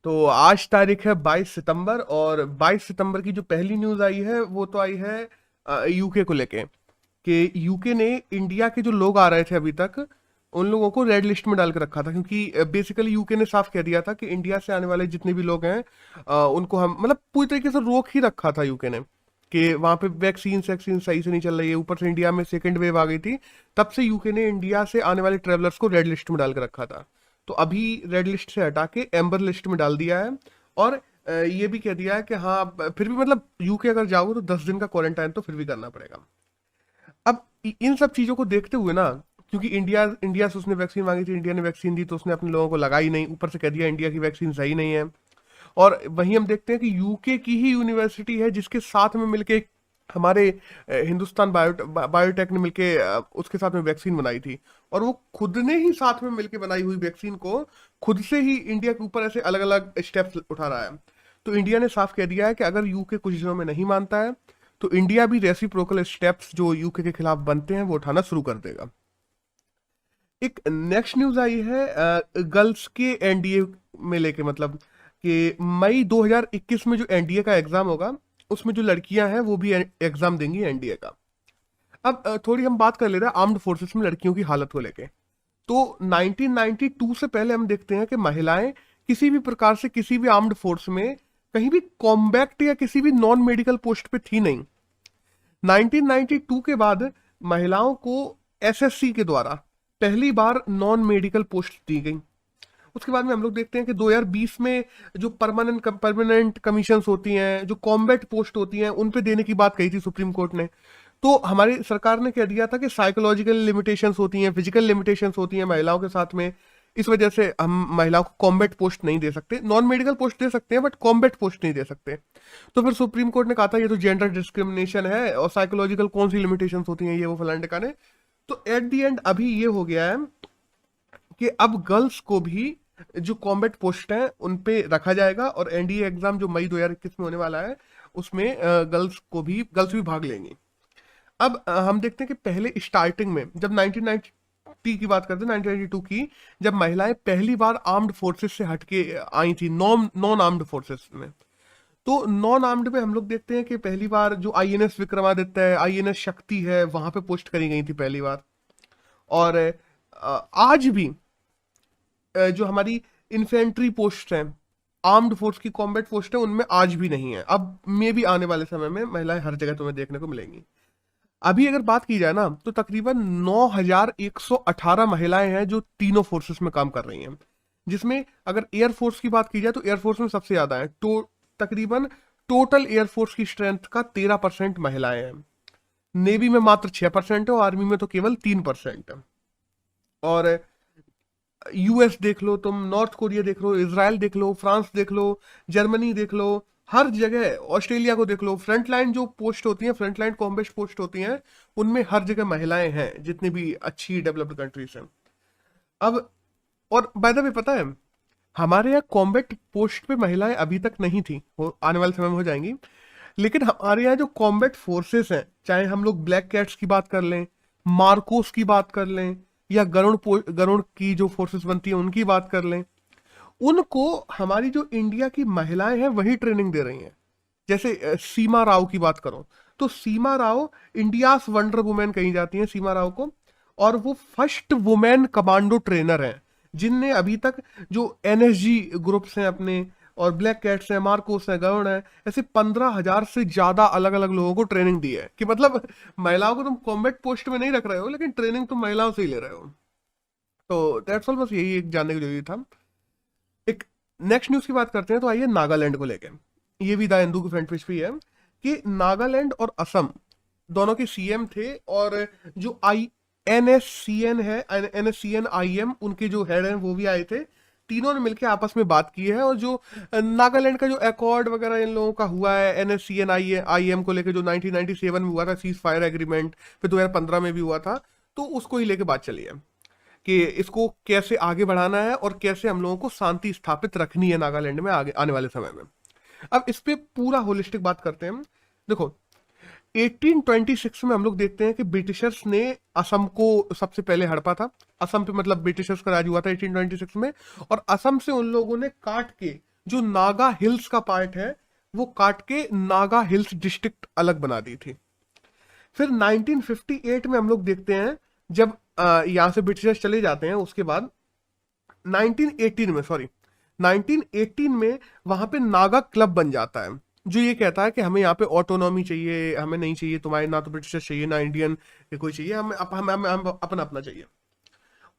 तो आज तारीख है 22 सितंबर, और 22 सितंबर की जो पहली न्यूज आई है वो तो आई है यूके को लेके, कि यूके ने इंडिया के जो लोग आ रहे थे अभी तक उन लोगों को रेड लिस्ट में डाल के रखा था, क्योंकि बेसिकली यूके ने साफ कह दिया था कि इंडिया से आने वाले जितने भी लोग हैं उनको हम मतलब पूरी तरीके से रोक ही रखा था यूके ने, कि वहां पे वैक्सीन वैक्सीन सही से नहीं चल रही है, ऊपर से इंडिया में सेकेंड वेव आ गई थी। तब से यूके ने इंडिया से आने वाले ट्रेवलर्स को रेड लिस्ट में डाल के रखा था। तो अभी रेड लिस्ट से हटा के एम्बर लिस्ट में डाल दिया है, और ये भी कह दिया है कि हाँ फिर भी मतलब यूके अगर जाओगे तो 10 दिन का क्वारंटाइन तो फिर भी करना पड़ेगा। अब इन सब चीजों को देखते हुए ना, क्योंकि इंडिया इंडिया से उसने वैक्सीन मांगी थी, इंडिया ने वैक्सीन दी तो उसने अपने लोगों को लगाई नहीं, ऊपर से कह दिया इंडिया की वैक्सीन सही नहीं है। और वहीं हम देखते हैं कि यूके की ही यूनिवर्सिटी है जिसके साथ में मिलके हमारे हिंदुस्तान बायोटेक ने मिलके उसके साथ में वैक्सीन बनाई थी, और वो खुद ने ही साथ में मिलके बनाई हुई वैक्सीन को खुद से ही इंडिया के ऊपर ऐसे अलग अलग स्टेप्स उठा रहा है। तो इंडिया ने साफ कह दिया है कि अगर यूके कुछ दिनों में नहीं मानता है तो इंडिया भी रेसिप्रोकल स्टेप्स जो यूके के खिलाफ बनते हैं वो उठाना शुरू कर देगा। एक नेक्स्ट न्यूज आई है गर्ल्स के एनडीए में लेके, मतलब कि मई 2021 में जो एनडीए का एग्जाम होगा उसमें जो लड़कियां हैं वो भी एग्जाम देंगी एनडीए का। अब थोड़ी हम बात कर ले रहे हैं आर्म्ड फोर्सेस में लड़कियों की हालत को लेके। तो 1992 से पहले हम देखते हैं कि महिलाएं किसी भी प्रकार से किसी भी आर्म्ड फोर्स में कहीं भी कॉम्बैक्ट या किसी भी नॉन मेडिकल पोस्ट पे थी नहीं। 1992 के बाद महिलाओं को एसएससी के द्वारा पहली बार नॉन मेडिकल पोस्ट दी गई। उसके बाद में हम लोग देखते हैं कि 2020 में जो परमानेंट कमीशंस होती हैं, जो कॉम्बैट पोस्ट होती हैं, उन पे देने की बात कही थी सुप्रीम कोर्ट ने। तो हमारी सरकार ने कह दिया था कि साइकोलॉजिकल लिमिटेशंस होती हैं, फिजिकल लिमिटेशंस होती हैं महिलाओं के साथ में, इस वजह से हम महिलाओं को कॉम्बैट पोस्ट नहीं दे सकते, नॉन मेडिकल पोस्ट दे सकते हैं बट कॉम्बैट पोस्ट नहीं दे सकते। तो फिर सुप्रीम कोर्ट ने कहा था ये तो जेंडर डिस्क्रिमिनेशन है, और साइकोलॉजिकल कौन सी लिमिटेशंस होती हैं ये वो फलाने का ने। तो एट दी एंड अभी ये हो गया है कि अब गर्ल्स को भी जो कॉम्बैट पोस्ट है उन पे रखा जाएगा, और एनडीए एग्जाम जो मई 2021 में होने वाला है उसमें गर्ल्स भी भाग लेंगी। अब हम देखते हैं कि पहले स्टार्टिंग में जब 1990 की बात करते हैं, 1992 की, जब महिलाएं पहली बार आर्म्ड फोर्सेस से हटके आई थी नॉन नॉन आर्म्ड फोर्सेस में। तो नॉन आर्म्ड में हम लोग देखते हैं कि पहली बार जो आईएनएस विक्रमादित्य है, आईएनएस शक्ति है, वहां पे पोस्ट करी गई थी पहली बार। और आज भी जो हमारी इन्फेंट्री पोस्ट है, आर्म्ड फोर्स की कॉम्बैट पोस्ट है, उनमें आज भी नहीं है। अब मे भी आने वाले समय में महिलाएं हर जगह तुम्हें देखने को मिलेंगी। अभी अगर बात की जाए ना तो तकरीबन 9118 महिलाएं हैं जो तीनों फोर्सेस में काम कर रही हैं, जिसमें अगर एयरफोर्स की बात की जाए तो एयरफोर्स में सबसे ज्यादा है। तो तकरीबन टोटल एयरफोर्स की स्ट्रेंथ का 13% महिलाएं हैं। नेवी में मात्र 6% है, और आर्मी में तो केवल 3% है। और यूएस देख लो तुम, नॉर्थ कोरिया देख लो, इसराइल देख लो, फ्रांस देख लो, जर्मनी देख लो, हर जगह, ऑस्ट्रेलिया को देख लो, फ्रंट लाइन जो पोस्ट होती हैं, फ्रंट लाइन कॉम्बैट पोस्ट होती हैं, उनमें हर जगह महिलाएं हैं, जितनी भी अच्छी डेवलप्ड कंट्रीज हैं। अब और बाय द वे पता है, हमारे यहाँ कॉम्बैट पोस्ट पे महिलाएं अभी तक नहीं थी, आने वाले समय में हो जाएंगी। लेकिन हमारे यहाँ जो कॉम्बैट फोर्सेस हैं, चाहे हम लोग ब्लैक कैट्स की बात कर लें, मार्कोस की बात कर लें, या गरुण की जो फोर्सेस बनती है उनकी बात कर लें, उनको हमारी जो इंडिया की महिलाएं हैं वही ट्रेनिंग दे रही हैं। जैसे सीमा राव की बात करो तो सीमा राव इंडियाज वंडर वुमेन कही जाती हैं सीमा राव को, और वो फर्स्ट वुमेन कमांडो ट्रेनर हैं जिनने अभी तक जो एनएसजी ग्रुप्स हैं अपने, और ब्लैक कैट्स हैं, मार्कोस हैं, गरुण है, ऐसे 15,000 से ज्यादा अलग अलग लोगों को ट्रेनिंग दी है। कि मतलब महिलाओं को तुम कॉम्बैट पोस्ट में नहीं रख रहे हो, लेकिन ट्रेनिंग तुम महिलाओं से ही ले रहे हो। तो दैट्स ऑल, बस यही एक जानने की जरूरी था। एक नेक्स्ट न्यूज की बात करते हैं, तो आइए नागालैंड को लेके। ये भी द हिंदू की फ्रंट पेज पे ही है कि नागालैंड और असम दोनों के सीएम थे, और जो आई एनएससीएन है, एनएससीएन आईएम, उनके जो हेड हैं वो भी आए थे। तीनों ने मिलकर आपस में बात की है, और जो नागालैंड का जो अकॉर्ड वगैरह इन लोगों का हुआ है एनएससीएन आईएम को लेकर, जो 1997 में हुआ था सीज फायर एग्रीमेंट, फिर 2015 में भी हुआ था, तो उसको ही लेके बात चली है कि इसको कैसे आगे बढ़ाना है और कैसे हम लोगों को शांति स्थापित रखनी है नागालैंड में आगे आने वाले समय में। अब इस पे पूरा होलिस्टिक बात करते हैं। देखो 1826 में हम लोग देखते हैं कि ब्रिटिशर्स ने असम को सबसे पहले हड़पा था। असम पे मतलब ब्रिटिशर्स का राज हुआ था 1826 में, और असम से उन लोगों ने काट के जो नागा हिल्स का पार्ट है वो काट के नागा हिल्स डिस्ट्रिक्ट अलग बना दी थी। फिर 1958 में हम लोग देखते हैं जब यहाँ से ब्रिटिशर्स चले जाते हैं, उसके बाद 1918 में, सॉरी 1918 में वहां पे नागा क्लब बन जाता है, जो ये कहता है कि हमें यहाँ पे ऑटोनॉमी चाहिए, हमें नहीं चाहिए तुम्हारे, ना तो ब्रिटिशर्स चाहिए ना इंडियन के कोई चाहिए, हमें अपना अपना चाहिए।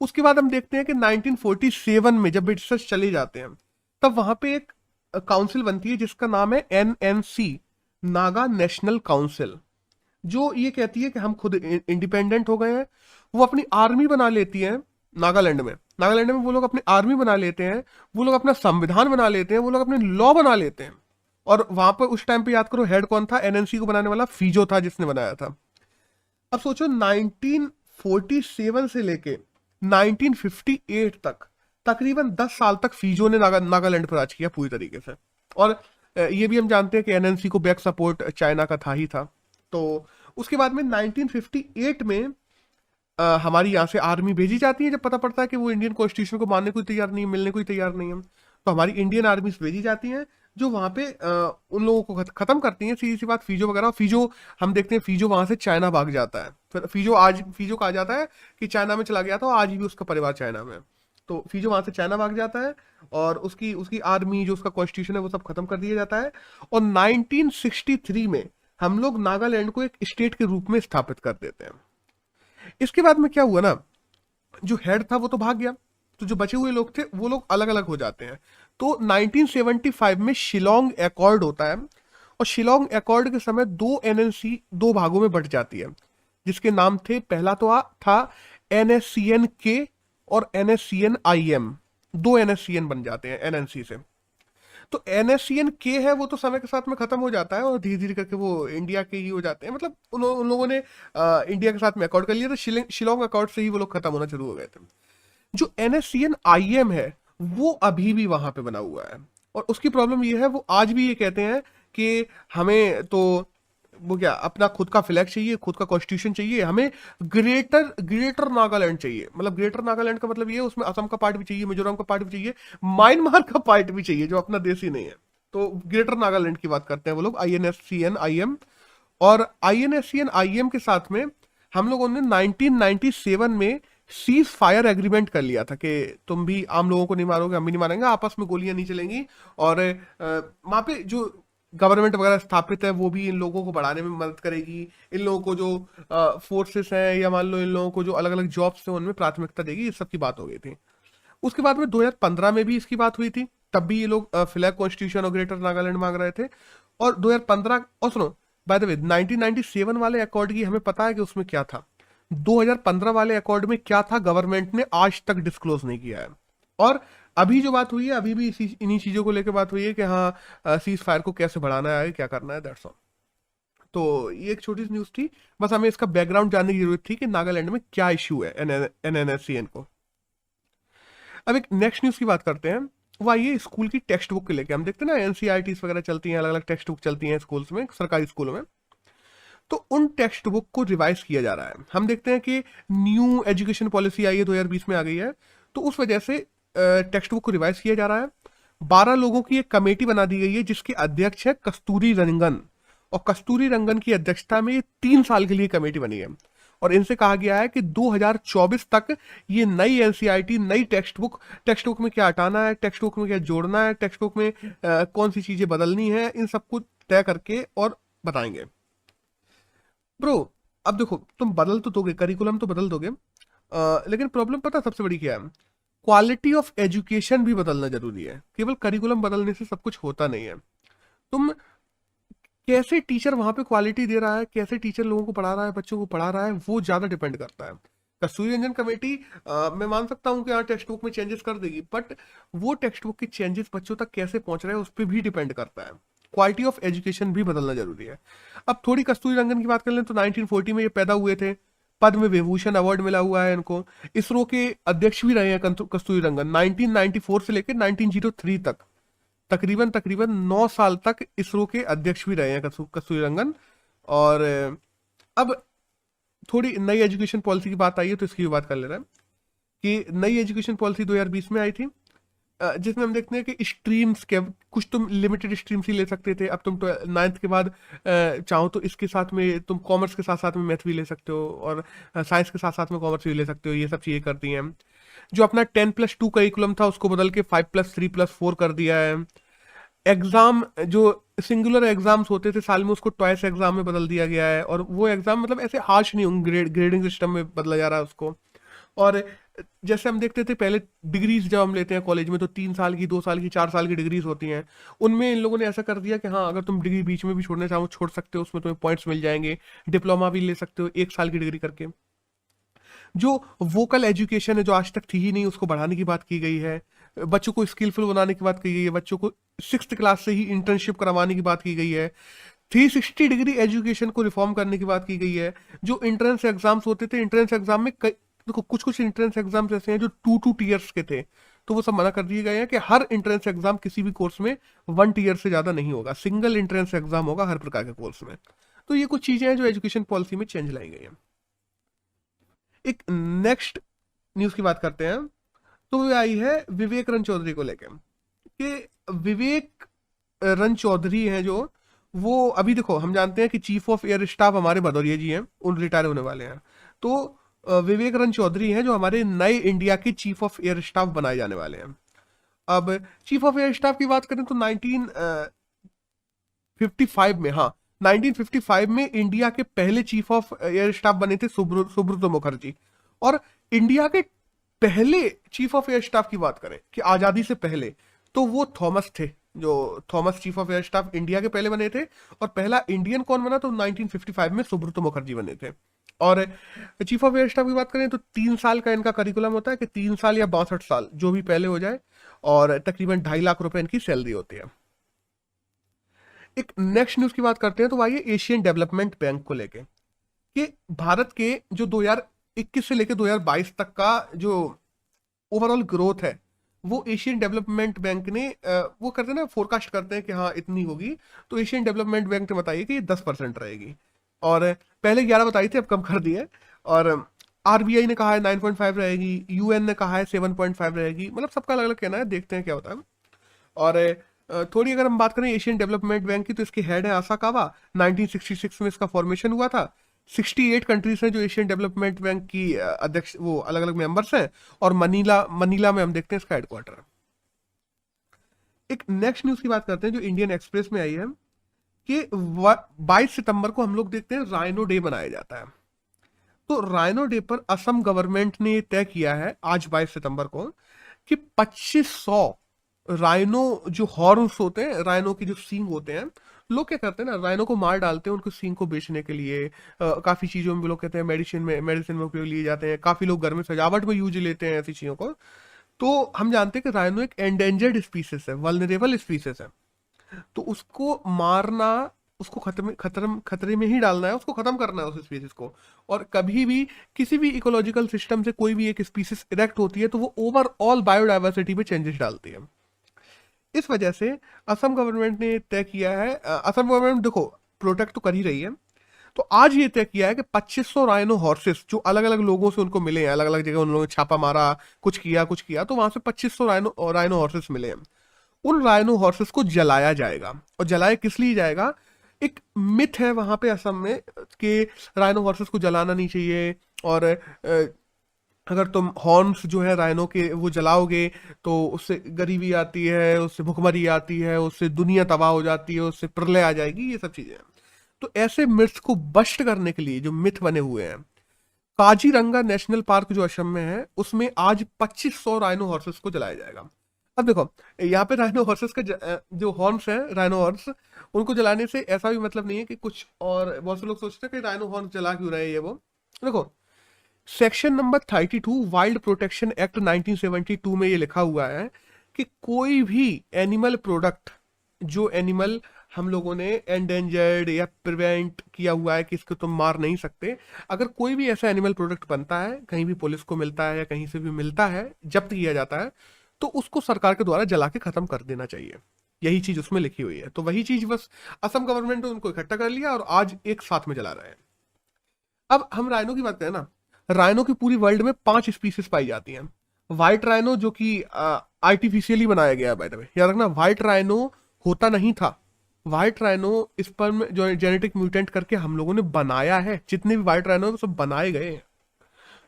उसके बाद हम देखते हैं कि 1947 में जब ब्रिटिशर्स चले जाते हैं तब वहां पे एक काउंसिल बनती है जिसका नाम है एनएनसी, नागा नेशनल काउंसिल, जो ये कहती है कि हम खुद इंडिपेंडेंट हो गए हैं। वो अपनी आर्मी बना लेती है नागालैंड में, नागालैंड में वो लोग अपनी आर्मी बना लेते हैं, वो लोग अपना संविधान बना लेते हैं, वो लोग अपने लॉ बना लेते हैं। और वहां पर उस टाइम पे याद करो हेड कौन था, एनएनसी को बनाने वाला फीजो था जिसने बनाया था। अब सोचो 1947 से लेके 1958 तक तकरीबन 10 साल तक फीजो ने नागालैंड पर राज किया पूरी तरीके से। और ये भी हम जानते हैं कि एनएनसी को बैक सपोर्ट चाइना का था ही था। तो उसके बाद में 1958 में हमारी यहाँ से आर्मी भेजी जाती है जब पता पड़ता है कि वो इंडियन कॉन्स्टिट्यूशन को मानने को तैयार नहीं है, मिलने को तैयार नहीं है। तो हमारी इंडियन आर्मी भेजी जाती हैं जो वहां पे उन लोगों को खत्म करती हैं। सीधी सी बात, फीजो वगैरह, फीजो हम देखते हैं फीजो वहां से चाइना भाग जाता है। फिर फीजो कहा जाता है कि चाइना में चला गया था, आज भी उसका परिवार चाइना में है। तो फीजो वहां से चाइना भाग जाता है और उसकी उसकी आर्मी जो उसका कॉन्स्टिट्यूशन है वो सब खत्म कर दिया जाता है। और 1963 में हम लोग नागालैंड को एक स्टेट के रूप में स्थापित कर देते हैं। इसके बाद में क्या हुआ ना, जो हेड था वो तो भाग गया, तो जो बचे हुए लोग थे वो लोग अलग अलग हो जाते हैं। तो 1975 में शिलोंग एकॉर्ड होता है, और शिलोंग एकॉर्ड के समय दो एनएनसी दो भागों में बट जाती है, जिसके नाम थे, पहला तो था एनएससीएन के और एनएससीएन आईएम। दो एनएससीएन बन जाते हैं एनएनसी से। तो एनएससीएन के है वो तो समय के साथ में खत्म हो जाता है और धीरे धीरे करके वो इंडिया के ही हो जाते हैं, मतलब उन लोगों ने इंडिया के साथ में अकॉर्ड कर लिया, तो शिलोंग अकॉर्ड से ही वो लोग खत्म होना शुरू हो गए थे। जो एनएससीएन आईएम है वो अभी भी वहां पे बना हुआ है, और उसकी प्रॉब्लम ये है, वो आज भी ये कहते हैं कि हमें तो वो क्या अपना खुद का फ्लैग चाहिए, खुद का कॉन्स्टिट्यूशन चाहिए, हमें ग्रेटर नागालैंड चाहिए। मतलब ग्रेटर नागालैंड का मतलब ये है उसमें असम का पार्ट भी चाहिए, मिजोरम का पार्ट भी चाहिए, म्यांमार का पार्ट भी चाहिए जो अपना देश ही नहीं है। तो ग्रेटर नागालैंड की बात करते हैं वो लोग, आईएनएससीएन आईएम। और आईएनएससीएन आईएम के साथ में हम लोगों ने 1997 में सीज फायर एग्रीमेंट कर लिया था कि तुम भी आम लोगों को नहीं मारोगे, हम भी नहीं मारेंगे, आपस में गोलियां नहीं चलेंगी। और वहां पे जो गवर्नमेंट वगैरह स्थापित है वो भी इन लोगों को बढ़ाने में मदद करेगी, इन लोगों को जो फोर्सेस हैं या मान लो इन लोगों को जो अलग अलग जॉब्स हैं उनमें प्राथमिकता देगी, इस सब की बात हो गई थी। उसके बाद में 2015 में भी इसकी बात हुई थी, तब भी ये लोग फ्लैग कॉन्स्टिट्यूशन और ग्रेटर नागालैंड मांग रहे थे। और 2015, और सुनो बाय द वे, 1997 वाले अकॉर्ड की हमें पता है कि उसमें क्या था, 2015 वाले अकॉर्ड में क्या था गवर्नमेंट ने आज तक डिस्क्लोज नहीं किया है। और अभी जो बात हुई है, अभी भी इन्हीं चीजों को लेकर बात हुई है कि हाँ सीज फायर को कैसे बढ़ाना है, क्या करना है, दैट्स ऑल। तो ये एक छोटी सी न्यूज थी, बस हमें इसका बैकग्राउंड जानने की जरूरत थी कि नागालैंड में क्या इश्यू है एनएनएससीएन को। अब एक नेक्स्ट न्यूज की बात करते हैं, वो आइए स्कूल की टेक्स्ट बुक के लेके। हम देखते हैं ना एनसीईआरटीज वगैरह चलती हैं, अलग अलग टेक्स्ट बुक चलती हैं स्कूल्स में, सरकारी स्कूलों में। तो उन टेक्स्ट बुक को रिवाइज किया जा रहा है। हम देखते हैं कि न्यू एजुकेशन पॉलिसी आई है, 2020 में आ गई है, तो उस वजह से टेक्स्ट बुक को रिवाइज किया जा रहा है। 12 लोगों की एक कमेटी बना दी गई है जिसके अध्यक्ष है कस्तूरी रंगन, और कस्तूरी रंगन की अध्यक्षता में ये 3 साल के लिए कमेटी बनी है। और इनसे कहा गया है कि 2024 तक ये नई एनसीईआरटी, नई टेक्स्ट बुक में क्या हटाना है, टेक्स्ट बुक में क्या जोड़ना है, टेक्स्ट बुक में कौन सी चीजें बदलनी है, इन सबको तय करके और बताएंगे। ब्रो अब देखो, तुम बदल तो दोगे, करिकुलम तो बदल दोगे, लेकिन प्रॉब्लम पता सबसे बड़ी क्या है, क्वालिटी ऑफ एजुकेशन भी बदलना जरूरी है। केवल करिकुलम बदलने से सब कुछ होता नहीं है। तुम कैसे टीचर वहां पे क्वालिटी दे रहा है, कैसे टीचर लोगों को पढ़ा रहा है, बच्चों को पढ़ा रहा है, वो ज्यादा डिपेंड करता है। कस्तूरी रंजन कमेटी मैं मान सकता हूँ कि हाँ टेक्स्ट बुक में चेंजेस कर देगी, बट वो टेक्स्ट बुक के चेंजेस बच्चों तक कैसे पहुंच रहे हैं उस पर भी डिपेंड करता है। क्वालिटी ऑफ एजुकेशन भी बदलना जरूरी है। अब थोड़ी कस्तूरी रंगन की बात कर लें तो 1940 में ये पैदा हुए थे, पद्म विभूषण अवार्ड मिला हुआ है इनको, इसरो के अध्यक्ष भी रहे हैं कस्तूरी रंगन 1994 से लेकर 1903 तक, तकरीबन 9 साल तक इसरो के अध्यक्ष भी रहे हैं कस्तूरी रंगन। और अब थोड़ी नई एजुकेशन पॉलिसी की बात आई है तो इसकी भी बात कर ले रहे हैं कि नई एजुकेशन पॉलिसी 2020 में आई थी। जिसमें हम देखते हैं कि स्ट्रीम्स के कुछ तुम लिमिटेड स्ट्रीम्स ही ले सकते थे, अब तुम 9th के बाद चाहो तो इसके साथ में तुम कॉमर्स के साथ साथ में मैथ भी ले सकते हो, और साइंस के साथ साथ में कॉमर्स भी ले सकते हो। ये सब चीज़ें करती हैं। जो अपना 10+2 करिकुलम था उसको बदल के 5+3+4 कर दिया है। एग्जाम जो सिंगुलर एग्जाम्स होते थे साल में, उसको ट्वाइस एग्जाम में बदल दिया गया है, और वो एग्जाम मतलब ऐसे हार्श नहीं होंगे, ग्रेडिंग सिस्टम में बदला जा रहा है उसको। और जैसे हम देखते थे पहले डिग्रीज जब हम लेते हैं कॉलेज में, तो 3 साल की, 2 साल की, 4 साल की डिग्रीज होती हैं। उनमें इन लोगों ने ऐसा कर दिया कि हाँ, अगर तुम डिग्री बीच में भी छोड़ना चाहो छोड़ सकते हो, उसमें तुम्हें पॉइंट्स मिल जाएंगे। डिप्लोमा भी ले सकते हो 1 साल की डिग्री करके। जो वोकल एजुकेशन है जो आज तक थी ही नहीं, उसको बढ़ाने की बात की गई है। बच्चों को स्किलफुल बनाने की बात की गई है। बच्चों को 6th क्लास से ही इंटर्नशिप करवाने की बात की गई है। 360 डिग्री एजुकेशन को रिफॉर्म करने की बात की गई है। जो इंट्रेंस एग्जाम्स होते थे, इंट्रेंस एग्जाम में देखो कुछ कुछ इंट्रेंस एग्जाम्स ऐसे हैं जो 2 टीयर्स के थे, तो वो सब मना कर दिए गए हैं कि हर इंट्रेंस एग्जाम किसी भी कोर्स में 1 टीयर से ज्यादा नहीं होगा। सिंगल इंट्रेंस एग्जाम होगा हर प्रकार के कोर्स में। तो ये कुछ चीजें हैं जो एजुकेशन पॉलिसी में चेंज लाई गई हैं। एक नेक्स्ट न्यूज की बात करते हैं, तो वो आई है विवेक रंजन चौधरी को लेके, कि विवेक रंजन चौधरी हैं जो, वो अभी देखो हम जानते हैं कि चीफ ऑफ एयर स्टाफ हमारे भदौरिया जी हैं, उन रिटायर होने वाले हैं। तो विवेक रंजन चौधरी हैं जो हमारे नए इंडिया के चीफ ऑफ एयर स्टाफ बनाए जाने वाले हैं। अब चीफ ऑफ एयर स्टाफ की बात करें तो 1955 में, हाँ 1955 में इंडिया के पहले चीफ ऑफ एयर स्टाफ बने थे सुब्रतो मुखर्जी। और इंडिया के पहले चीफ ऑफ एयर स्टाफ की बात करें कि आजादी से पहले, तो वो थॉमस थे। जो Thomas chief of air staff India के पहले बने थे, और पहला इंडियन कौन बना, तो 1955 में सुब्रतो मुखर्जी बने थे। और चीफ ऑफ एयर स्टाफ की बात करें तो 3 साल का इनका करिकुलम होता है, कि 3 साल या 62 साल जो भी पहले हो जाए, और तकरीबन 2.5 लाख रुपए इनकी सैलरी होती है। एक नेक्स्ट न्यूज की बात करते हैं, तो आइए एशियन डेवलपमेंट बैंक को लेके, कि भारत के जो 2021 से लेकर 2022 तक का जो ओवरऑल ग्रोथ है, वो एशियन डेवलपमेंट बैंक ने वो करते हैं ना, फोरकास्ट करते हैं कि हाँ इतनी होगी। तो एशियन डेवलपमेंट बैंक ने बताई कि ये 10% रहेगी, और पहले 11 बताई थी, अब कम कर दिया है। और आरबीआई ने कहा है 9.5 रहेगी, यूएन ने कहा है 7.5 रहेगी, मतलब सबका अलग अलग कहना है, देखते हैं क्या होता है। और थोड़ी अगर हम बात करें एशियन डेवलपमेंट बैंक की, तो इसके हेड है आसाकावा। 1966 में इसका फॉर्मेशन हुआ था। 68 कंट्रीज हैं जो एशियन डेवलपमेंट बैंक की अध्यक्ष, वो अलग अलग मेंबर्स हैं, और मनीला में हम देखते हैं इसका हेडक्वार्टर। एक नेक्स्ट न्यूज की बात करते हैं जो इंडियन एक्सप्रेस में आई है, कि 22 सितंबर को हम लोग देखते हैं राइनो डे मनाया जाता है। तो राइनो डे पर असम गवर्नमेंट ने तय किया है आज 22 सितंबर को, कि 2500 राइनो जो हॉर्न्स होते हैं, राइनो की जो सींग होते हैं, लोग क्या करते हैं ना, राइनो को मार डालते हैं उनके सींग को बेचने के लिए। काफी चीजों में लोग कहते हैं मेडिसिन में उपयोग लिए जाते हैं, काफी लोग घर में सजावट में यूज लेते हैं ऐसी चीजों को। तो हम जानते हैं कि राइनो एक एंडेंजर्ड स्पीसीज है, वल्नरेबल स्पीसीज है। तो उसको मारना, उसको खतरे में ही डालना है, उसको खत्म करना है उस स्पीसीज को। और कभी भी किसी भी इकोलॉजिकल सिस्टम से कोई भी एक स्पीसीज इरेक्ट होती है, तो वो ओवरऑल बायोडाइवर्सिटी में चेंजेस डालती है। इस वजह से असम गवर्नमेंट ने तय किया है, असम गवर्नमेंट देखो प्रोटेक्ट तो कर ही रही है, तो आज ये तय किया है कि 2500 राइनो हॉर्सेस जो अलग अलग लोगों से उनको मिले हैं, अलग अलग जगह उन लोगों ने छापा मारा, कुछ किया, तो वहां से 2500 राइनो हॉर्सेस मिले हैं। उन राइनो हॉर्सेस को जलाया जाएगा। और जलाया किस लिए जाएगा, एक मिथ है वहां पे असम में कि राइनो हॉर्सेस को जलाना नहीं चाहिए, और अगर तुम हॉर्न्स जो है राइनो के वो जलाओगे तो उससे गरीबी आती है, उससे भुखमरी आती है, उससे दुनिया तबाह हो जाती है, उससे प्रलय आ जाएगी, ये सब चीजें। तो ऐसे मिथ्स को बस्ट करने के लिए जो मिथ बने हुए हैं, काजीरंगा नेशनल पार्क जो असम में है, उसमें आज 2500 राइनो हॉर्सेस को जलाया जाएगा। अब देखो यहाँ पे राइनो हॉर्सेस का जो हॉर्न्स है, राइनो हॉर्स, उनको जलाने से ऐसा भी मतलब नहीं है कि कुछ, और बहुत से लोग सोचते हैं कि राइनो हॉर्न जला क्यों रहे हैं ये वो। देखो section number 32 wild protection act 1972 में ये लिखा हुआ है कि कोई भी एनिमल प्रोडक्ट, जो एनिमल हम लोगों ने एंडेंजर्ड या प्रिवेंट किया हुआ है कि इसको तुम मार नहीं सकते, अगर कोई भी ऐसा एनिमल प्रोडक्ट बनता है, कहीं भी पुलिस को मिलता है या कहीं से भी मिलता है, जब्त किया जाता है, तो उसको सरकार के द्वारा जला के खत्म कर देना चाहिए। यही चीज उसमें लिखी हुई है। तो वही चीज बस असम गवर्नमेंट ने उनको इकट्ठा कर लिया और आज एक साथ में जला रहे हैं। अब हम राइनो की बात करें ना, राइनो की पूरी वर्ल्ड में 5 स्पीसीज पाई जाती हैं। व्हाइट राइनो जो कि आर्टिफिशियली बनाया गया है, बाय द वे याद रखना, व्हाइट राइनो होता नहीं था। व्हाइट राइनो स्पर्म जो जेनेटिक म्यूटेंट करके हम लोगों ने बनाया है, जितने भी व्हाइट राइनो सब बनाए गए हैं।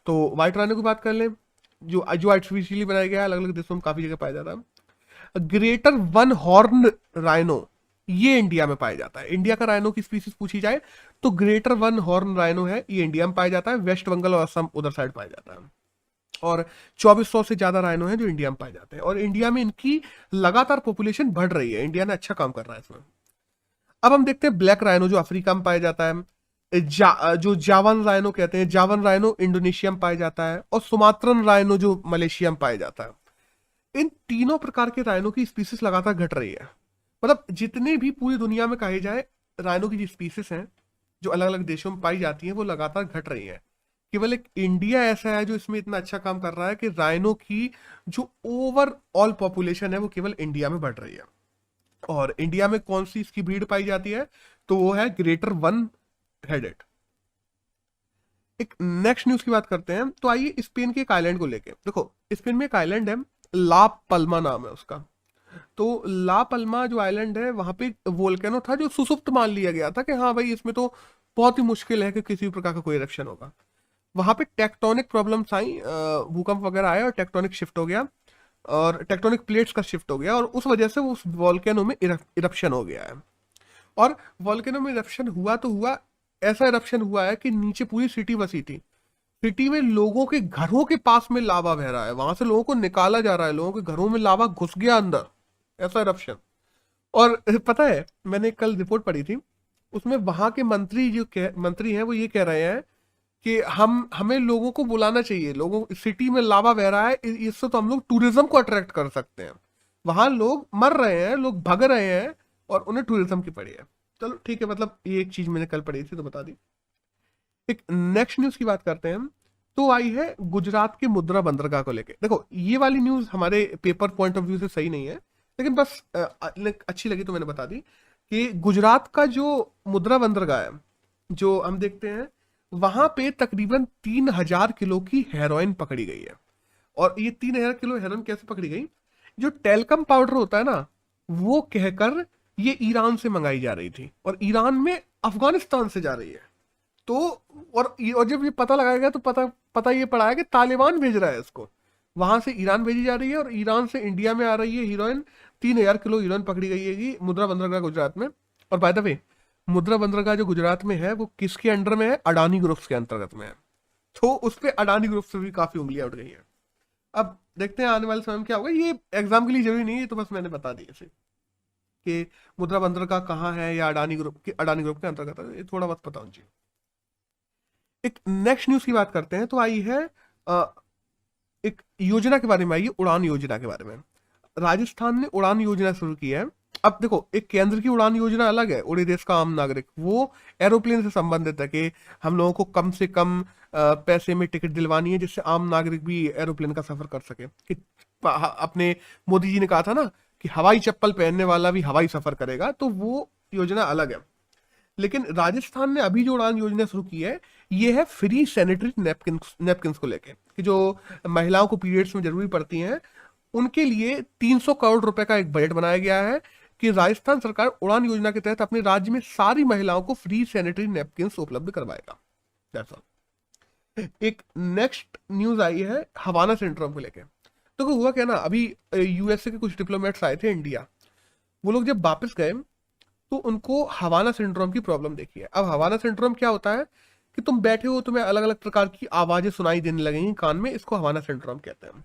तो व्हाइट राइनो की बात कर लें, जो जो आर्टिफिशियली बनाया गया है, अलग अलग देशों में काफी जगह पाया जाता है। ग्रेटर वन हॉर्न राइनो ये इंडिया में पाया जाता है। इंडिया का राइनो की स्पीसीज पूछी जाए तो ग्रेटर वन हॉर्न राइनो है, ये इंडिया में पाया जाता है, वेस्ट बंगाल और असम उधर साइड पाया जाता है। और 2400 से ज्यादा राइनो है जो इंडिया में पाए जाते हैं, और इंडिया में इनकी लगातार पॉपुलेशन बढ़ रही है। इंडिया ने अच्छा काम कर रहा है इसमें। अब हम देखते हैं ब्लैक राइनो जो अफ्रीका में पाया जाता है, जो जावन राइनो कहते हैं, जावन राइनो इंडोनेशिया में पाया जाता है, और सुमात्रन राइनो जो मलेशिया में पाया जाता है। इन तीनों प्रकार के राइनो की स्पीसीज लगातार घट रही है। मतलब जितने भी पूरी दुनिया में कहे जाए राइनो की जो स्पीसीज हैं जो अलग अलग देशों में पाई जाती हैं वो लगातार घट रही है। केवल एक इंडिया ऐसा है जो इसमें इतना अच्छा काम कर रहा है कि राइनो की जो ओवरऑल पॉपुलेशन है वो केवल इंडिया में बढ़ रही है। और इंडिया में कौन सी इसकी ब्रीड पाई जाती है, तो वो है ग्रेटर वन हेडेड। एक नेक्स्ट न्यूज की बात करते हैं, तो आइए स्पेन के एक आइलैंड को लेके। देखो स्पेन में एक आइलैंड है, ला पल्मा नाम है उसका। तो ला पल्मा जो आइलैंड है वहां पे वोल्केनो था जो सुसुप्त मान लिया गया था कि हाँ भाई इसमें तो बहुत ही मुश्किल है कि किसी भी प्रकार का कोई इरप्शन होगा। वहां पे टेक्टोनिक प्रॉब्लम्स आई, भूकंप वगैरह आया और टेक्टोनिक शिफ्ट हो गया, और टेक्टोनिक प्लेट्स का शिफ्ट हो गया, और उस वजह से वो उस वॉल्केनो में इरप्शन हो गया है। और वॉल्केनो में इरप्शन हुआ तो हुआ, ऐसा इरप्शन हुआ है कि नीचे पूरी सिटी बसी थी, सिटी में लोगों के घरों के पास में लावा बह रहा है, वहां से लोगों को निकाला जा रहा है, लोगों के घरों में लावा घुस गया अंदर, ऐसा इरप्शन। और पता है मैंने कल रिपोर्ट पढ़ी थी, उसमें वहां के मंत्री मंत्री हैं वो ये कह रहे हैं कि हमें लोगों को बुलाना चाहिए, लोगों सिटी में लावा बह रहा है, इससे तो हम लोग टूरिज्म को अट्रैक्ट कर सकते हैं। वहां लोग मर रहे हैं, लोग भग रहे हैं, और उन्हें टूरिज्म की पड़ी है। चलो ठीक है, मतलब ये एक चीज मैंने कल पढ़ी थी तो बता दी। एक नेक्स्ट न्यूज की बात करते हैं, तो आई है गुजरात के मुद्रा बंदरगाह को लेके। देखो ये वाली न्यूज हमारे पेपर पॉइंट ऑफ व्यू से सही नहीं है, लेकिन बस अच्छी लगी तो मैंने बता दी कि गुजरात का जो मुद्रा बंदरगाह है, जो हम देखते हैं वहां पे तकरीबन 3000 किलो की हेरोइन पकड़ी गई है। और ये 3000 किलो हेरोइन कैसे पकड़ी गई, जो टेल्कम पाउडर होता है ना, वो कहकर ये ईरान से मंगाई जा रही थी, और ईरान में अफगानिस्तान से जा रही है। तो और जब ये पता लगाया गया तो पता ये पड़ा है कि तालिबान भेज रहा है इसको, वहां से ईरान भेजी जा रही है, और ईरान से इंडिया में आ रही है हीरोइन। 3000 किलो हीरोइन पकड़ी गई है मुद्रा बंदरगाह गुजरात में। और बाय द वे मुद्रा बंदरगाह जो गुजरात में है वो किसके अंडर में है, अडानी ग्रुप्स के अंतर्गत में है। तो उस पर अडानी ग्रुप से भी काफी उंगलियां उठ गई है। अब देखते हैं आने वाले समय में क्या होगा, ये एग्जाम के लिए जरूरी नहीं है, तो बस मैंने बता दिया इसे कि मुद्रा बंदरगाह कहाँ है या अडानी ग्रुप के अंतर्गत है, ये थोड़ा बहुत पता होना चाहिए। एक नेक्स्ट न्यूज की बात करते हैं, तो आई है एक योजना के बारे में आई है, उड़ान योजना के बारे में। राजस्थान ने उड़ान योजना शुरू की है। अब देखो एक केंद्र की उड़ान योजना अलग है, उड़े देश का आम नागरिक, वो एरोप्लेन से संबंधित है कि हम लोगों को कम से कम पैसे में टिकट दिलवानी है जिससे आम नागरिक भी एरोप्लेन का सफर कर सके। कि अपने मोदी जी ने कहा था ना कि हवाई चप्पल पहनने वाला भी हवाई सफर करेगा, तो वो योजना अलग है। लेकिन राजस्थान ने अभी जो उड़ान योजना शुरू की है ये है फ्री सैनिटरी नैपकिन को लेके, कि जो महिलाओं को पीरियड्स में जरूरी पड़ती हैं उनके लिए 300 करोड़ रुपए का एक बजट बनाया गया है कि राजस्थान सरकार उड़ान योजना के तहत अपने राज्य में सारी महिलाओं को फ्री सैनिटरी नैपकिन उपलब्ध करवाएगा। That's all। एक नेक्स्ट न्यूज आई है हवाना सिंड्रोम को लेके। तो हुआ क्या ना, अभी यूएसए के कुछ डिप्लोमेट्स आए थे इंडिया, वो लोग जब वापस गए तो उनको हवाना सिंड्रोम की प्रॉब्लम देखी है। अब हवाना सिंड्रोम क्या होता है कि तुम बैठे हो, तुम्हें अलग अलग प्रकार की आवाजें सुनाई देने लगेंगी कान में, इसको हवाना सिंड्रोम कहते हैं।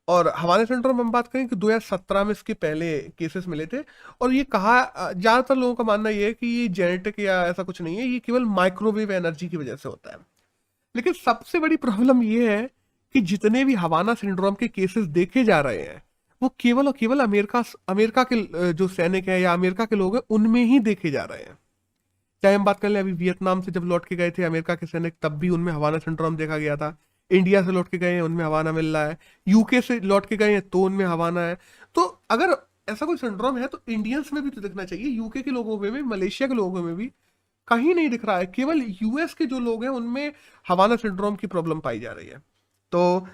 और हवाना सिंड्रोम हम बात करें कि 2017 में इसके पहले केसेस मिले थे, और ये कहा ज्यादातर लोगों का मानना ये है कि ये जेनेटिक या ऐसा कुछ नहीं है, ये केवल माइक्रोवेव एनर्जी की वजह से होता है। लेकिन सबसे बड़ी प्रॉब्लम ये है कि जितने भी हवाना सिंड्रोम के केसेस देखे जा रहे हैं वो केवल और केवल अमेरिका के जो सैनिक है या अमेरिका के लोग हैं उनमें ही देखे जा रहे हैं। चाहे हम बात कर लें अभी वियतनाम से जब लौट के गए थे अमेरिका के सैनिक, तब भी उनमें हवाना सिंड्रोम देखा गया था। इंडिया से लौट के गए हैं उनमें हवाना मिल रहा है, यूके से लौट के गए हैं तो उनमें हवाना है। तो अगर ऐसा कोई सिंड्रोम है तो इंडियंस में भी तो दिखना चाहिए, यूके के लोगों में भी, मलेशिया के लोगों में भी कहीं नहीं दिख रहा है। केवल यूएस के जो लोग हैं उनमें हवाना सिंड्रोम की प्रॉब्लम पाई जा रही है। तो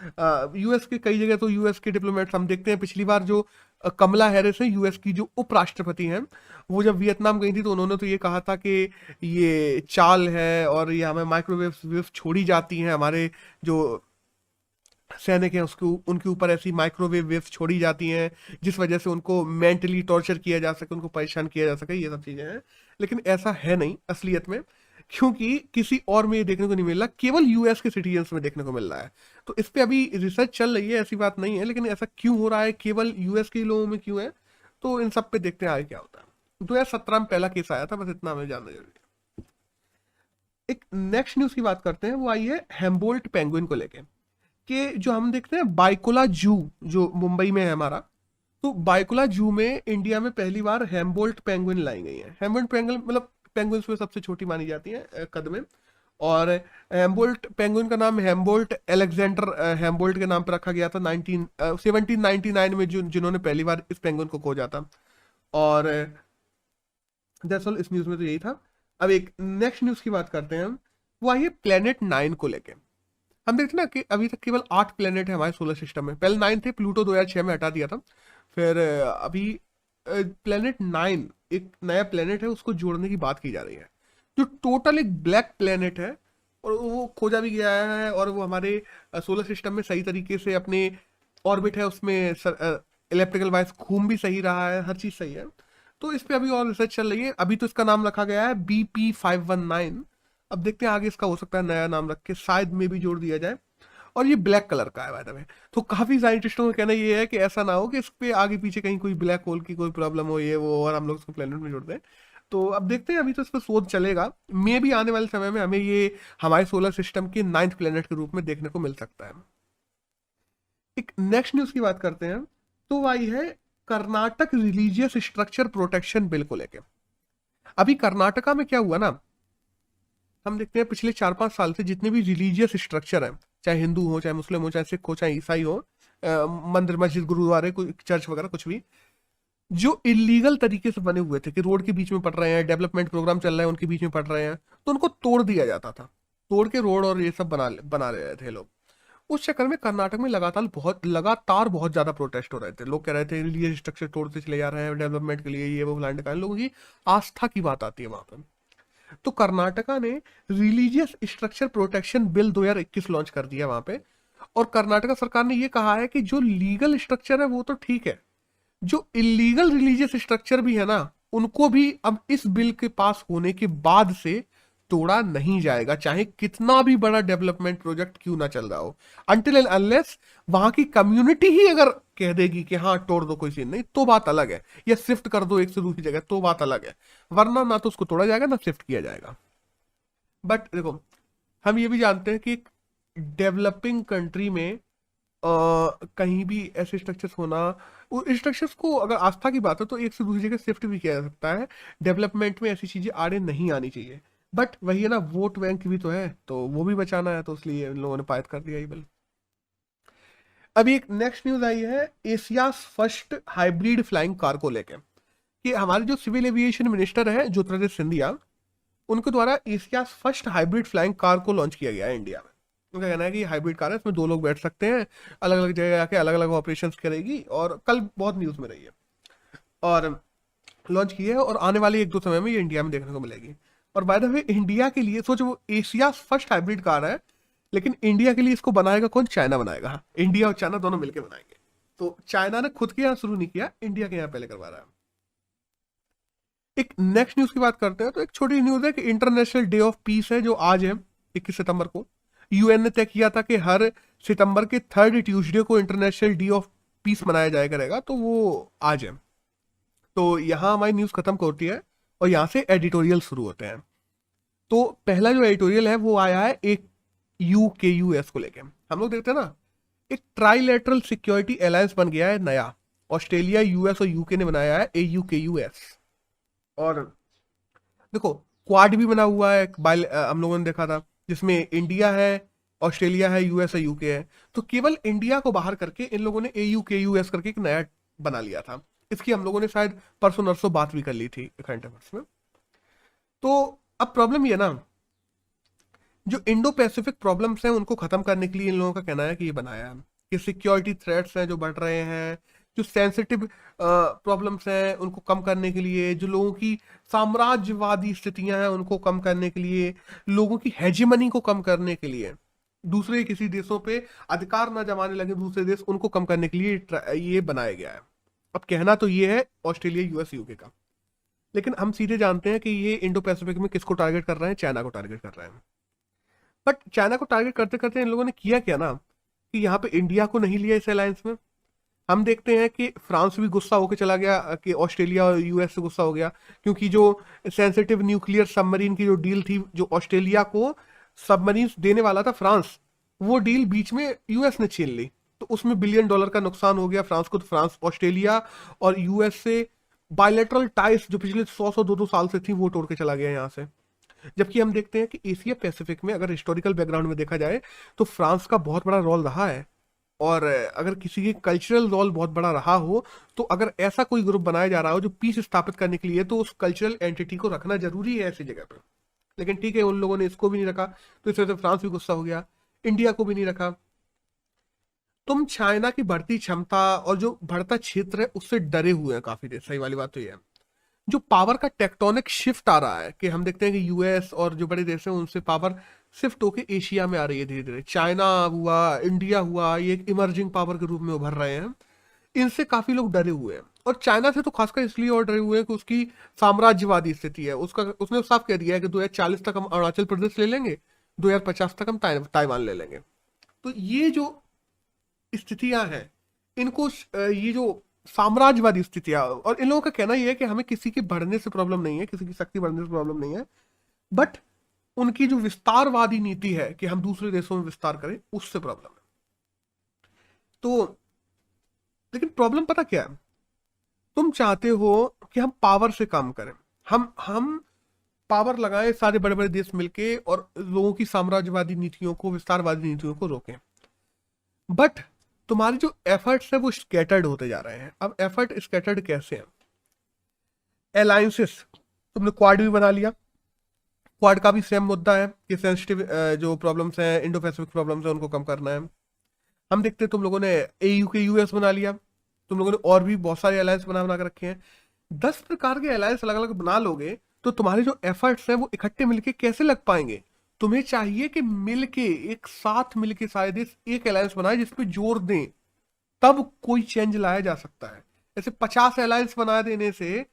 यूएस के कई जगह तो यूएस के डिप्लोमेट्स हम देखते हैं, पिछली बार जो कमला हैरिस है यूएस की जो उपराष्ट्रपति हैं, वो जब वियतनाम गई थी तो उन्होंने तो ये कहा था कि ये चाल है और ये हमें माइक्रोवेव छोड़ी जाती हैं, हमारे जो सैनिक हैं उसको उनके ऊपर ऐसी माइक्रोवेव वेव्स छोड़ी जाती हैं जिस वजह से उनको मेंटली टॉर्चर किया जा सके, उनको परेशान किया जा सके, ये सब चीजें हैं। लेकिन ऐसा है नहीं असलियत में, क्योंकि किसी और में ये देखने को नहीं मिल रहा, केवल यूएस के सिटीजन्स में देखने को मिल रहा है। तो इस पे अभी रिसर्च चल रही है, ऐसी बात नहीं है, लेकिन ऐसा क्यों हो रहा है, केवल यूएस के लोगों में क्यों है, तो इन सब पे देखते हैं आगे क्या होता है। 2017 में पहला केस आया था, बस इतना हमें जानना जरूरी है। एक नेक्स्ट न्यूज की बात करते हैं, वो आई है हेम्बोल्ट पेंगुइन को लेके, कि जो हम देखते हैं बाइकोला जू जो मुंबई में है हमारा, तो बाइकोला जू में इंडिया में पहली बार हेम्बोल्ट पेंगुइन लाई गई है। हेम्बोल्ट पेंगुइन मतलब पेंगुइन्स में सबसे छोटी मानी जाती है कद में, और हेम्बोल्ट पेंगुइन का नाम हेम्बोल्ट एलेक्जेंडर हेम्बोल्ट के नाम पर रखा गया था 1799 में, जिन्होंने पहली बार इस पेंगुइन को खोजा था। और दैट्स ऑल, इस न्यूज में तो यही था। अब एक नेक्स्ट न्यूज की बात करते हैं हम, वो आई है प्लेनेट 9 को लेके। हम देखते ना कि अभी तक केवल 8 प्लेनेट है हमारे सोलर सिस्टम में, पहले 9 थे, प्लूटो 2006 में हटा दिया था। फिर अभी प्लेनेट 9 एक नया प्लेनेट है, उसको जोड़ने की बात की जा रही है, जो टोटल एक ब्लैक प्लेनेट है, और वो खोजा भी गया है, और वो हमारे सोलर सिस्टम में सही तरीके से अपने ऑर्बिट है, उसमें इलेक्ट्रिकल वाइज घूम भी सही रहा है, हर चीज सही है। तो इस पे अभी और रिसर्च चल रही है। अभी तो इसका नाम रखा गया है BP519। अब देखते हैं आगे इसका हो सकता है नया नाम रख के शायद में भी जोड़ दिया जाए। और ये ब्लैक कलर का है बाय द वे, तो काफी साइंटिस्टों का कहना ये है कि ऐसा ना हो कि इस पे आगे पीछे कहीं कोई ब्लैक होल की कोई प्रॉब्लम हो, ये वो, और हम लोग उसको प्लेनेट में जोड़ दें। तो अब देखते हैं, अभी तो इस पर शोध चलेगा, मे भी आने वाले समय में हमें ये हमारे सोलर सिस्टम के 9th प्लेनेट के रूप में देखने को मिल सकता है। एक नेक्स्ट न्यूज की बात करते हैं, तो वो आई है Karnataka religious structure protection bill को लेके। अभी कर्नाटका में क्या हुआ ना, हम देखते हैं पिछले 4-5 साल से जितने भी रिलीजियस स्ट्रक्चर हैं, चाहे हिंदू हो, चाहे मुस्लिम हो, चाहे सिख हो, चाहे ईसाई हो, मंदिर मस्जिद गुरुद्वारे कोई चर्च वगैरह कुछ भी, जो इलीगल तरीके से बने हुए थे कि रोड के बीच में पड़ रहे हैं, डेवलपमेंट प्रोग्राम चल रहे हैं उनके बीच में पड़ रहे हैं, तो उनको तोड़ दिया जाता था, तोड़ के रोड और ये सब बना रहे थे लोग। उस चक्कर में कर्नाटक में लगातार बहुत ज्यादा प्रोटेस्ट हो रहे थे। लोग कह रहे थे रिलीजियस स्ट्रक्चर तोड़ते चले जा रहे हैं डेवलपमेंट के लिए, ये वो फलाने का, लोगों की आस्था की बात आती है वहां पर। तो कर्नाटका ने religious structure protection bill 2021 launch कर दिया वहां पे, और कर्नाटका सरकार ने ये कहा है कि जो लीगल स्ट्रक्चर है वो तो ठीक है, जो इलीगल रिलीजियस स्ट्रक्चर भी है ना, उनको भी अब इस बिल के पास होने के बाद से तोड़ा नहीं जाएगा, चाहे कितना भी बड़ा डेवलपमेंट प्रोजेक्ट क्यों ना चल रहा हो, अनटिल एंड अनलेस वहां की कम्युनिटी ही अगर कह देगी कि हाँ तोड़ दो, कोई सीन नहीं, तो बात अलग है, या शिफ्ट कर दो एक से दूसरी जगह, तो बात अलग है, वरना ना तो उसको तोड़ा जाएगा ना शिफ्ट किया जाएगा। बट देखो, हम ये भी जानते हैं कि डेवलपिंग कंट्री में कहीं भी ऐसे स्ट्रक्चर्स होना, स्ट्रक्चर्स को अगर आस्था की बात है तो एक से दूसरी जगह शिफ्ट भी किया जा सकता है, डेवलपमेंट में ऐसी चीजें आड़े नहीं आनी चाहिए। बट वही है ना, वोट बैंक भी तो है, तो वो भी बचाना है, तो इसलिए इन लोगों ने पारित कर दिया ये बिल। अभी एक नेक्स्ट न्यूज आई है Asia first hybrid flying car को लेकर, कि हमारे जो सिविल एविएशन मिनिस्टर है ज्योतिरादित्य सिंधिया, उनके द्वारा Asia first hybrid flying car को लॉन्च किया गया है इंडिया में। उनका कहना है कि हाइब्रिड कार है, इसमें 2 लोग बैठ सकते हैं, अलग अलग जगह जाके अलग अलग ऑपरेशन करेगी, और कल बहुत न्यूज में रही है, और लॉन्च की है, और आने वाले 1-2 समय में ये इंडिया में देखने को मिलेगी। और बाय द वे इंडिया के लिए सोचो, वो एशिया फर्स्ट हाइब्रिड कार है, लेकिन इंडिया के लिए इसको बनाएगा कौन? चाइना बनाएगा। इंडिया और चाइना दोनों मिलकर बनाएंगे। तो चाइना ने खुद के यहाँ शुरू नहीं किया, इंडिया के यहाँ पहले करवा रहा है। एक नेक्स्ट न्यूज की बात करते हैं, तो एक छोटी न्यूज है कि इंटरनेशनल डे ऑफ पीस है, जो आज है 21 सितंबर को। यूएन ने तय किया था कि हर सितंबर के 3rd ट्यूसडे को इंटरनेशनल डे ऑफ पीस मनाया जाया करेगा, तो वो आज है। तो यहाँ हमारी न्यूज खत्म होती है और यहाँ से एडिटोरियल शुरू होते हैं। तो पहला जो एडिटोरियल है वो आया है एक यूकेयूएस को लेके। हम लोग देखते हैं ना, एक ट्राइलेटरल सिक्योरिटी अलायंस बन गया है नया, ऑस्ट्रेलिया, यूएस और यूके ने बनाया है AUKUS। और देखो क्वाड भी बना हुआ है, हम लोगों ने देखा था, जिसमें इंडिया है, ऑस्ट्रेलिया है, यूएस है, यूके है। तो केवल इंडिया को बाहर करके इन लोगों ने AUKUS करके एक नया बना लिया था। इसकी हम लोगों ने शायद परसों नरसों बात भी कर ली थी करंट अफेयर्स में। तो अब प्रॉब्लम ये ना जो इंडो पैसिफिक प्रॉब्लम्स हैं उनको खत्म करने के लिए इन लोगों का कहना है कि ये बनाया है, कि सिक्योरिटी थ्रेट्स हैं जो बढ़ रहे हैं, जो सेंसिटिव प्रॉब्लम्स हैं उनको कम करने के लिए, जो लोगों की साम्राज्यवादी स्थितियां हैं उनको कम करने के लिए, लोगों की हेजिमनी को कम करने के लिए, दूसरे किसी देशों पे अधिकार ना जमाने लगे दूसरे देश, उनको कम करने के लिए ये बनाया गया है। अब कहना तो ये है ऑस्ट्रेलिया, यूएस, यूके का, लेकिन हम सीधे जानते हैं कि ये इंडो पैसिफिक में किसको टारगेट कर रहे हैं, चाइना को टारगेट कर रहे हैं। बट चाइना को टारगेट करते करते इन लोगों ने किया क्या ना, कि यहाँ पे इंडिया को नहीं लिया इस अलायंस में। हम देखते हैं कि फ्रांस भी गुस्सा होकर चला गया, कि ऑस्ट्रेलिया और यूएस से गुस्सा हो गया, क्योंकि जो सेंसिटिव न्यूक्लियर सबमरीन की जो डील थी, जो ऑस्ट्रेलिया को सबमरीन देने वाला था फ्रांस, वो डील बीच में यूएस ने छीन ली, तो उसमें $1 बिलियन का नुकसान हो गया फ्रांस को। तो फ्रांस ऑस्ट्रेलिया और यूएस से बायलैटरल टाइस जो पिछले 100-200 साल से थी वो तोड़ के चला गया यहाँ से। जबकि हम देखते हैं कि एशिया पैसिफिक में अगर हिस्टोरिकल बैकग्राउंड में देखा जाए तो फ्रांस का बहुत बड़ा रोल रहा है, और अगर किसी के कल्चरल रोल बहुत बड़ा रहा हो, तो अगर ऐसा कोई ग्रुप बनाया जा रहा हो जो पीस स्थापित करने के लिए, तो उस कल्चरल एंटिटी को रखना जरूरी है ऐसी जगह पे। लेकिन ठीक है, उन लोगों ने इसको भी नहीं रखा, तो इस वजह से फ्रांस भी गुस्सा हो गया, इंडिया को भी नहीं रखा। तुम चाइना की बढ़ती क्षमता और जो बढ़ता क्षेत्र है उससे डरे हुए हैं काफी देर, सही वाली बात तो ये है। जो पावर का टेक्टोनिक शिफ्ट आ रहा है, कि हम देखते हैं कि यूएस और जो बड़े देश हैं उनसे पावर शिफ्ट होके एशिया में आ रही है धीरे धीरे, चाइना हुआ, इंडिया हुआ, ये एक इमर्जिंग पावर के रूप में उभर रहे हैं। इनसे काफी लोग डरे हुए हैं, और चाइना से तो खासकर इसलिए और डरे हुए हैं कि उसकी साम्राज्यवादी स्थिति है, उसने साफ कह दिया है कि 2040 तक हम अरुणाचल प्रदेश ले लेंगे, 2050 तक हम ताइवान ले लेंगे। तो ये जो स्थितियां हैं, इनको ये जो साम्राज्यवादी स्थितियां, और इन लोगों का कहना यह है कि हमें किसी के बढ़ने से प्रॉब्लम नहीं है, किसी की शक्ति बढ़ने से प्रॉब्लम नहीं है, बट उनकी जो विस्तारवादी नीति है कि हम दूसरे देशों में विस्तार करें, उससे प्रॉब्लम है। तो लेकिन प्रॉब्लम पता क्या है, तुम चाहते हो कि हम पावर से काम करें, हम पावर लगाएं सारे बड़े बड़े देश मिलके, और लोगों की साम्राज्यवादी नीतियों को, विस्तारवादी नीतियों को रोकें, बट तुम्हारे जो एफर्ट्स है वो स्कैटर्ड होते जा रहे हैं। अब एफर्ट स्कैटर्ड कैसे हैं? अलायंसेस, तुमने क्वाड भी बना लिया, क्वाड का भी सेम मुद्दा है कि सेंसिटिव जो प्रॉब्लम्स हैं, इंडो पैसिफिक प्रॉब्लम्स हैं, उनको कम करना है। हम देखते हैं तुम लोगों ने एयू के यूएस बना लिया, तुम लोगों ने और भी बहुत सारे अलायंस बना कर रखे हैं। 10 प्रकार के अलायंस अलग अलग बना लोगे तो तुम्हारे जो एफर्ट्स हैं वो इकट्ठे मिलके कैसे लग पाएंगे? तुम्हें चाहिए कि मिलके, एक साथ मिलके सारे देश एक अलायंस बनाए जिसपे जोर दें, तब कोई चेंज लाया जा सकता है। ऐसे 50 अलायंस बना देने से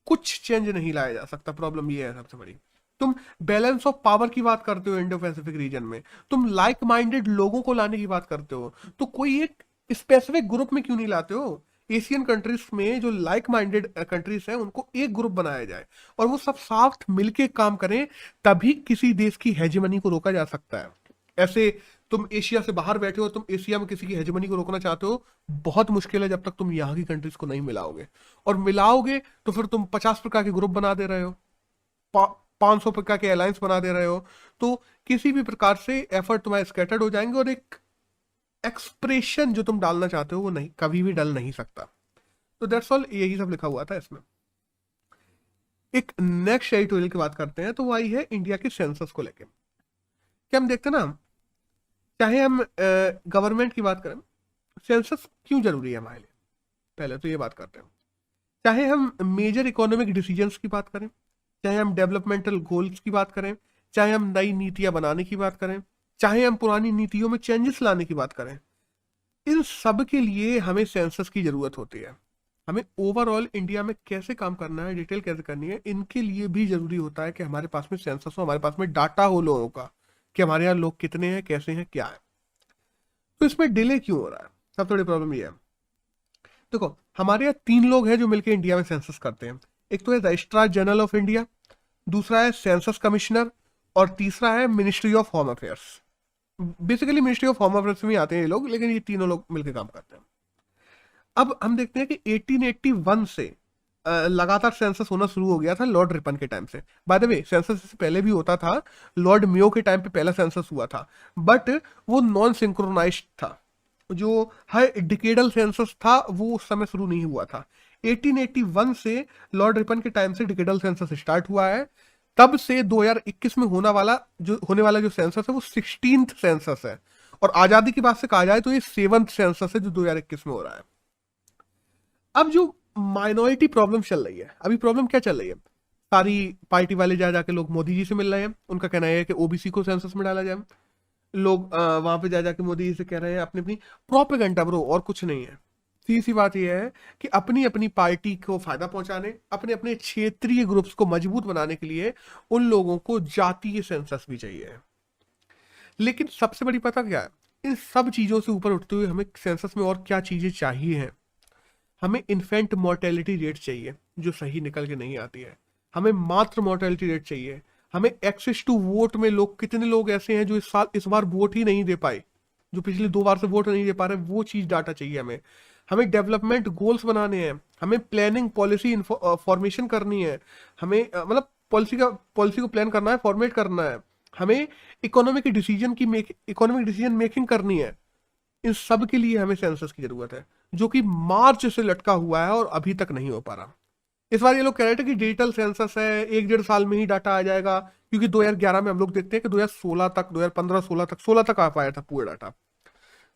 कुछ चेंज नहीं लाया जा सकता। प्रॉब्लम ये है सबसे बड़ी। तुम बैलेंस ऑफ पावर की बात करते हो इंडो पैसिफिक रीजन में, तुम लाइक माइंडेड लोगों को लाने की बात करते हो, तो कोई एक स्पेसिफिक ग्रुप में क्यों नहीं लाते हो? एशियन कंट्रीज में जो लाइक माइंडेड कंट्रीज हैं उनको एक ग्रुप बनाया जाए और वो सब साथ मिलके काम करें, तभी किसी देश की हेजेमनी को रोका जा सकता है। ऐसे तुम एशिया से बाहर बैठे हो, तुम एशिया में किसी की हेजेमनी को रोकना चाहते हो, बहुत मुश्किल है जब तक तुम यहाँ की कंट्रीज को नहीं मिलाओगे। और मिलाओगे तो फिर तुम 50 प्रकार के ग्रुप बना दे रहे हो, 500 प्रकार के अलायंस बना दे रहे हो, तो किसी भी प्रकार से एफर्ट तुम्हारे स्कैटर्ड हो जाएंगे और एक एक्सप्रेशन जो तुम डालना चाहते हो वो नहीं, कभी भी डल नहीं सकता। तो दैट्स ऑल, यही सब लिखा हुआ था इसमें। एक नेक्स्ट एडिटोरियल की बात करते हैं, तो वो आई है इंडिया के सेंसस को लेके। क्या हम देखते हैं ना, चाहे हम गवर्नमेंट की बात करें, सेंसस क्यों जरूरी है हमारे लिए, पहले तो ये बात करते हैं। चाहे हम मेजर इकोनॉमिक डिसीजंस की बात करें, चाहे हम डेवलपमेंटल गोल्स की बात करें, चाहे हम नई नीतियां बनाने की बात करें, चाहे हम पुरानी नीतियों में चेंजेस लाने की बात करें, इन सब के लिए हमें सेंसस की जरूरत होती है। हमें ओवरऑल इंडिया में कैसे काम करना है, डिटेल कैसे करनी है, इनके लिए भी जरूरी होता है कि हमारे पास में सेंसस हो, हमारे पास में डाटा हो लोगों का कि हमारे यहाँ लोग कितने हैं, कैसे हैं, क्या है। तो इसमें डिले क्यों हो रहा है? सबसे बड़ी प्रॉब्लम ये है, देखो हमारे यहाँ 3 लोग हैं जो मिलकर इंडिया में सेंसस करते हैं। एक तो है रजिस्ट्रार जनरल ऑफ इंडिया, दूसरा है सेंसस कमिश्नर, और तीसरा है ministry of home affairs. Basically ministry of home affairs में आते हैं ये लोग, लेकिन ये तीनों लोग मिलकर काम करते हैं। अब हम देखते हैं कि 1881 से लगातार सेंसस होना शुरू हो गया था लॉर्ड रिपन के टाइम से। बाय द वे सेंसस से पहले भी होता था, लॉर्ड मेयो के टाइम पे पहला सेंसस हुआ था, बट वो नॉन सिंक्रोनाइज्ड था। जो हर डिकेडल सेंसस था वो उस समय शुरू नहीं हुआ था। 1881 से लॉर्ड रिपन के टाइम से डिकेडल सेंसस स्टार्ट हुआ है, तब से 2021 में होने वाला जो सेंसस है वो 16th सेंसस है, और आजादी की बात से कहा जाए तो ये 7th सेंसस है जो 2021 में हो रहा है। अब जो माइनॉरिटी प्रॉब्लम चल रही है, अभी प्रॉब्लम क्या चल रही है, सारी पार्टी वाले जा जाके लोग मोदी जी से मिल रहे हैं, उनका कहना है कि ओबीसी को सेंसस में डाला जाए। लोग वहां पे जा जाके मोदी जी से कह रहे हैं अपनी अपनी प्रोपेगेंडा ब्रो, और कुछ नहीं है। सीधी सी बात यह है कि अपनी अपनी पार्टी को फायदा पहुंचाने, अपने अपने क्षेत्रीय ग्रुप्स को मजबूत बनाने के लिए उन लोगों को जातीय सेंसस भी चाहिए। लेकिन सबसे बड़ी पता क्या है, इन सब चीजों से ऊपर उठते हुए हमें सेंसस में और क्या चीजें चाहिए हैं। हमें इन्फेंट मोर्टेलिटी रेट चाहिए जो सही निकल के नहीं आती है, हमें मात्र मोर्टेलिटी रेट चाहिए, हमें एक्सेस टू वोट में लोग, कितने लोग ऐसे हैं जो इस बार वोट ही नहीं दे पाए, जो पिछले 2 बार से वोट नहीं दे पा रहे, वो चीज डाटा चाहिए हमें। हमें डेवलपमेंट गोल्स बनाने हैं, हमें प्लानिंग पॉलिसी फॉर्मेशन करनी है, हमें मतलब पॉलिसी को प्लान करना है, फॉर्मेट करना है, हमें इकोनॉमिक डिसीजन मेकिंग करनी है। इन सब के लिए हमें सेंसस की जरूरत है, जो कि मार्च से लटका हुआ है और अभी तक नहीं हो पा रहा। इस बार ये लोग कह रहे थे कि डिजिटल सेंसस है, 1-1.5 साल में ही डाटा आ जाएगा, क्योंकि 2011 में हम लोग देखते हैं कि 2016 तक, 2015-16 तक आ पाया था पूरा डाटा।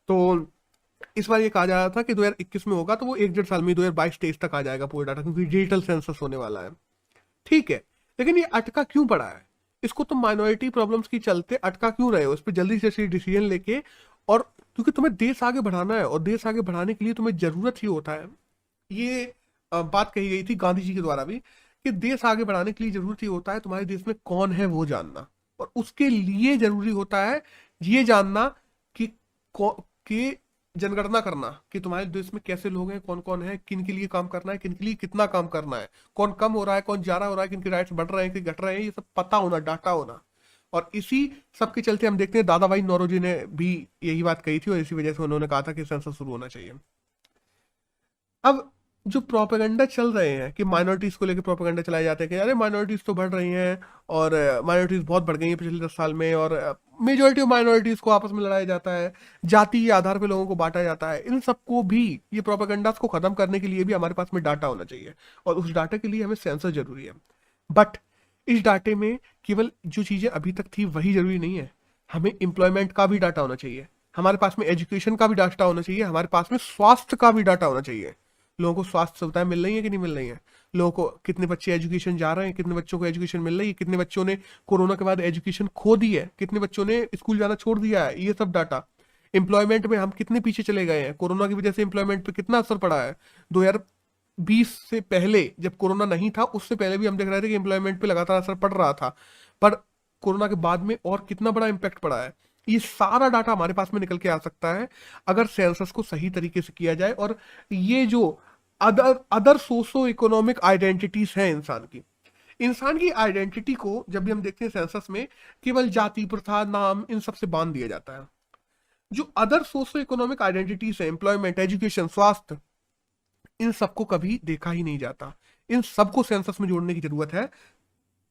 तो इस बार ये कहा जा रहा था कि 2021 में होगा, तो वो 1-1.5 साल में 2022-23 तक आ जाएगा पूरा डाटा, क्योंकि डिजिटल सेंसस होने वाला है। ठीक है, लेकिन ये अटका क्यों पड़ा है? इसको तो माइनॉरिटी प्रॉब्लम्स की चलते अटका क्यों रहे हो? इस पर जल्दी से डिसीजन लेके, और क्योंकि तुम्हें देश आगे बढ़ाना है, और देश आगे बढ़ाने के लिए तुम्हें जरूरत ही होता है, ये बात कही गई थी गांधी जी के द्वारा भी, कि देश आगे बढ़ाने के लिए जरूरत ही होता है तुम्हारे देश में कौन है वो जानना, और उसके लिए जरूरी होता है ये जानना कि कि जनगणना करना कि तुम्हारे देश में कैसे लोग हैं, कौन कौन है, किन के लिए काम करना है, किन के लिए कितना काम करना है, कौन कम हो रहा है, कौन ज्यादा हो रहा है, किन के राइट्स बढ़ रहे हैं कि घट रहे हैं, ये सब पता होना, डाटा होना। और इसी सब के चलते हम देखते हैं दादा भाई नौरोजी ने भी यही बात कही थी, और इसी वजह से उन्होंने कहा था कि सेंसस शुरू होना चाहिए। अब जो प्रोपेगेंडा चल रहे हैं कि माइनॉरिटीज को लेकर प्रोपेगेंडा चलाए जाते हैं कि अरे माइनॉरिटीज तो बढ़ रही हैं, और माइनॉरिटीज बहुत बढ़ गई हैं पिछले 10 साल में, और मेजोरिटी ऑफ माइनॉरिटीज को आपस में लड़ाया जाता है, जाति के आधार पर लोगों को बांटा जाता है। इन सबको भी, ये प्रोपेगेंडास को खत्म करने के लिए भी हमारे पास में डाटा होना चाहिए, और उस डाटा के लिए हमें सेंसर जरूरी है। बट इस डाटे में केवल जो चीजें अभी तक थी वही जरूरी नहीं है, हमें एम्प्लॉयमेंट का भी डाटा होना चाहिए, हमारे पास में एजुकेशन का भी डाटा होना चाहिए, हमारे पास में स्वास्थ्य का भी डाटा होना चाहिए। लोगों को स्वास्थ्य सुविधाएं मिल रही है कि नहीं मिल रही है, लोगों को कितने बच्चे एजुकेशन जा रहे हैं, कितने बच्चों को एजुकेशन मिल रही है, कितने बच्चों ने कोरोना के बाद एजुकेशन खो दी है, कितने बच्चों ने स्कूल जाना छोड़ दिया है, ये सब डाटा। एम्प्लॉयमेंट में हम कितने पीछे चले गए हैं, कोरोना की वजह से एम्प्लॉयमेंट पे कितना असर पड़ा है। 2020 से पहले, जब कोरोना नहीं था, उससे पहले भी हम देख रहे थे कि एम्प्लॉयमेंट पे लगातार असर पड़ रहा था, पर कोरोना के बाद में और कितना बड़ा इम्पैक्ट पड़ा है। ये सारा डाटा हमारे पास में निकल के आ सकता है अगर सेंसस को सही तरीके से किया जाए। और ये जो अदर सोशो इकोनॉमिक आइडेंटिटीज हैं इंसान की आइडेंटिटी को जब भी हम देखते हैं सेंसस में, केवल जाति, प्रथा, नाम, इन सब से बांध दिया जाता है। जो अदर सोशो इकोनॉमिक आइडेंटिटीज है, एम्प्लॉयमेंट, एजुकेशन, स्वास्थ्य, इन सबको कभी देखा ही नहीं जाता। इन सबको सेंसस में जोड़ने की जरूरत है,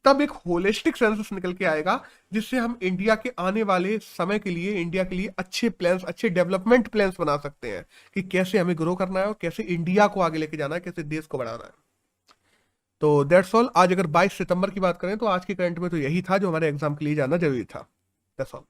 तब एक होलिस्टिक सेंसस निकल के आएगा, जिससे हम इंडिया के आने वाले समय के लिए, इंडिया के लिए अच्छे प्लान्स, अच्छे डेवलपमेंट प्लान्स बना सकते हैं कि कैसे हमें ग्रो करना है, और कैसे इंडिया को आगे लेके जाना है, कैसे देश को बढ़ाना है। तो दैट्स ऑल। आज अगर 22 सितंबर की बात करें तो आज के करंट में तो यही था जो हमारे एग्जाम के लिए जानना जरूरी था। That's all.